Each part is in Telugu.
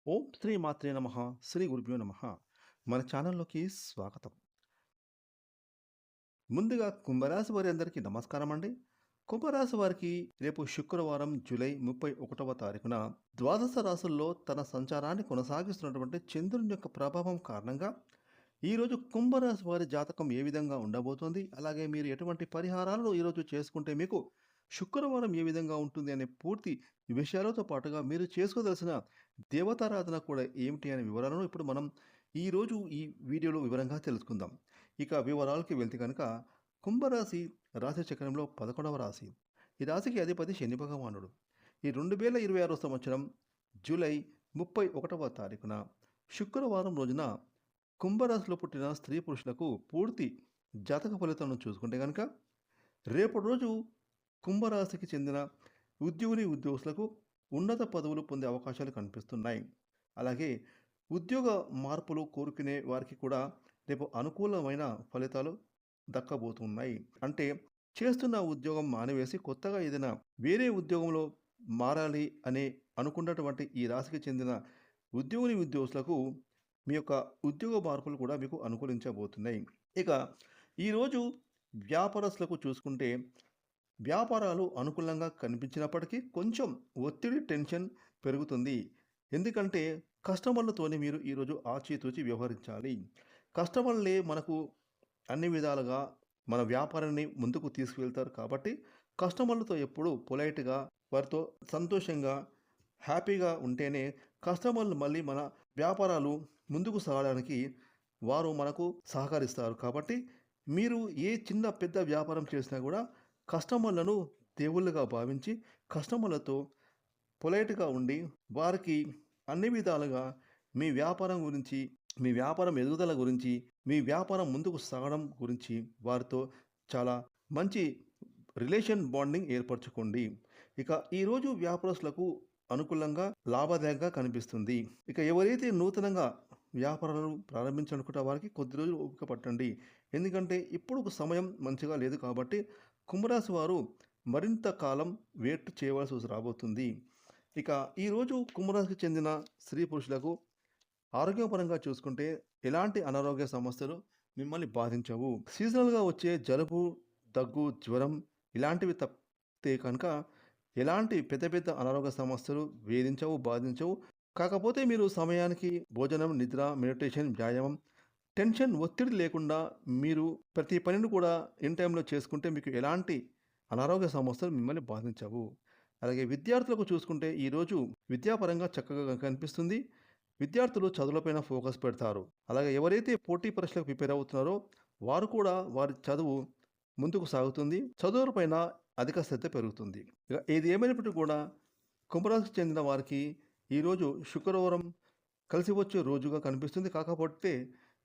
ఓం శ్రీ మాత్రే నమః. శ్రీ గురుభ్యో నమః. మన ఛానల్‌లోకి స్వాగతం. ముందుగా కుంభరాశి వారి అందరికీ నమస్కారం అండి. కుంభరాశి వారికి రేపు శుక్రవారం జూలై 31వ తారీఖున ద్వాదశ రాశుల్లో తన సంచారాన్ని కొనసాగిస్తున్నటువంటి చంద్రుని యొక్క ప్రభావం కారణంగా ఈరోజు కుంభరాశి వారి జాతకం ఏ విధంగా ఉండబోతోంది, అలాగే మీరు ఎటువంటి పరిహారాలను ఈరోజు చేసుకుంటే మీకు శుక్రవారం ఏ విధంగా ఉంటుంది అనే పూర్తి విషయాలతో పాటుగా మీరు చేసుకోదలసిన దేవతారాధన కూడా ఏమిటి అనే వివరాలను ఇప్పుడు మనం ఈరోజు ఈ వీడియోలో వివరంగా తెలుసుకుందాం. ఇక వివరాలకి వెళ్తే కనుక కుంభరాశి రాశి చక్రంలో 11వ రాశి. ఈ రాశికి అధిపతి శని భగవానుడు. ఈ 2026 సంవత్సరం జూలై 31వ తారీఖున శుక్రవారం రోజున కుంభరాశిలో పుట్టిన స్త్రీ పురుషులకు పూర్తి జాతక ఫలితాలను చూసుకుంటే కనుక రేపటి రోజు కుంభరాశికి చెందిన ఉద్యోగులకు ఉన్నత పదవులు పొందే అవకాశాలు కనిపిస్తున్నాయి. అలాగే ఉద్యోగ మార్పులు కోరుకునే వారికి కూడా రేపు అనుకూలమైన ఫలితాలు దక్కబోతున్నాయి. అంటే చేస్తున్న ఉద్యోగం మానివేసి కొత్తగా ఏదైనా వేరే ఉద్యోగంలో మారాలి అనే అనుకున్నటువంటి ఈ రాశికి చెందిన ఉద్యోగులకు మీ యొక్క ఉద్యోగ మార్పులు కూడా మీకు అనుకూలించబోతున్నాయి. ఇక ఈరోజు వ్యాపారస్తులకు చూసుకుంటే వ్యాపారాలు అనుకూలంగా కనిపించినప్పటికీ కొంచెం ఒత్తిడి, టెన్షన్ పెరుగుతుంది. ఎందుకంటే కస్టమర్లతోనే మీరు ఈరోజు ఆచితూచి వ్యవహరించాలి. కస్టమర్లే మనకు అన్ని విధాలుగా మన వ్యాపారాన్ని ముందుకు తీసుకువెళ్తారు కాబట్టి కస్టమర్లతో ఎప్పుడూ పొలైట్‌గా వారితో సంతోషంగా, హ్యాపీగా ఉంటేనే కస్టమర్లు మళ్ళీ మన వ్యాపారాలు ముందుకు సాగడానికి వారు మనకు సహకరిస్తారు. కాబట్టి మీరు ఏ చిన్న పెద్ద వ్యాపారం చేసినా కూడా కస్టమర్లను దేవుళ్ళుగా భావించి కస్టమర్లతో పొలైట్‌గా ఉండి వారికి అన్ని విధాలుగా మీ వ్యాపారం గురించి, మీ వ్యాపారం ఎదుగుదల గురించి, మీ వ్యాపారం ముందుకు సాగడం గురించి వారితో చాలా మంచి రిలేషన్ బాండింగ్ ఏర్పరచుకోండి. ఇక ఈరోజు వ్యాపారస్తులకు అనుకూలంగా లాభదాయకంగా కనిపిస్తుంది. ఇక ఎవరైతే నూతనంగా వ్యాపారాలు ప్రారంభించాలనుకుంటే వారికి కొద్ది రోజులు ఓపిక పట్టండి. ఎందుకంటే ఇప్పుడు సమయం మంచిగా లేదు కాబట్టి కుంభరాశి వారు మరింత కాలం వెయిట్ చేయవలసి రాబోతుంది. ఇక ఈరోజు కుంభరాశికి చెందిన స్త్రీ పురుషులకు ఆరోగ్యపరంగా చూసుకుంటే ఎలాంటి అనారోగ్య సమస్యలు మిమ్మల్ని బాధించవు. సీజనల్గా వచ్చే జలుబు, దగ్గు, జ్వరం ఇలాంటివి తప్పితే కనుక ఎలాంటి పెద్ద పెద్ద అనారోగ్య సమస్యలు వేధించవు, బాధించవు. కాకపోతే మీరు సమయానికి భోజనం, నిద్ర, మెడిటేషన్, వ్యాయామం, టెన్షన్, ఒత్తిడి లేకుండా మీరు ప్రతి పనిని కూడా ఇన్ టైంలో చేసుకుంటే మీకు ఎలాంటి అనారోగ్య సమస్యలు మిమ్మల్ని బాధించవు. అలాగే విద్యార్థులకు చూసుకుంటే ఈరోజు విద్యాపరంగా చక్కగా కనిపిస్తుంది. విద్యార్థులు చదువులపైన ఫోకస్ పెడతారు. అలాగే ఎవరైతే పోటీ పరీక్షలకు ప్రిపేర్ అవుతున్నారో వారు కూడా వారి చదువు ముందుకు సాగుతుంది. చదువులపైన అధిక శ్రద్ధ పెరుగుతుంది. ఇక ఏది ఏమైనప్పటికీ కూడా కుంభరాశికి చెందిన వారికి ఈరోజు శుక్రవారం కలిసి వచ్చే రోజుగా కనిపిస్తుంది. కాకపోతే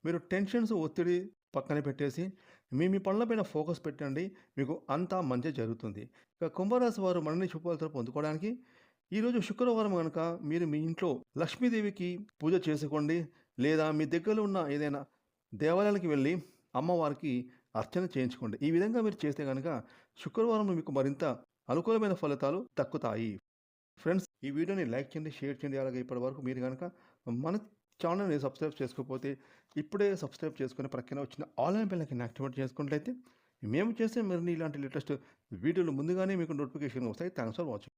మీరు టెన్షన్స్, ఒత్తిడి పక్కన పెట్టేసి మీ పనులపైన ఫోకస్ పెట్టండి. మీకు అంతా మంచి జరుగుతుంది. ఇక కుంభరాశి వారు మరిన్ని శుభఫలితాలు పొందుకోవడానికి ఈరోజు శుక్రవారం కనుక మీరు మీ ఇంట్లో లక్ష్మీదేవికి పూజ చేసుకోండి. లేదా మీ దగ్గరలో ఉన్న ఏదైనా దేవాలయానికి వెళ్ళి అమ్మవారికి అర్చన చేయించుకోండి. ఈ విధంగా మీరు చేస్తే కనుక శుక్రవారం మీకు మరింత అనుకూలమైన ఫలితాలు దక్కుతాయి. ఫ్రెండ్స్, ఈ వీడియోని లైక్ చేయండి, షేర్ చేయండి. అలాగే ఇప్పటివరకు మీరు కనుక మన ఛానల్ని సబ్స్క్రైబ్ చేసుకోకపోతే ఇప్పుడే సబ్స్క్రైబ్ చేసుకుని ప్రక్కన వచ్చిన ఆన్లైన్ బెల్ ఐకాన్ యాక్టివేట్ చేసుకున్నట్లయితే మేము చేసే మరిన్ని ఇలాంటి లేటెస్ట్ వీడియోలు ముందుగానే మీకు నోటిఫికేషన్ వస్తాయి. Thanks for watching.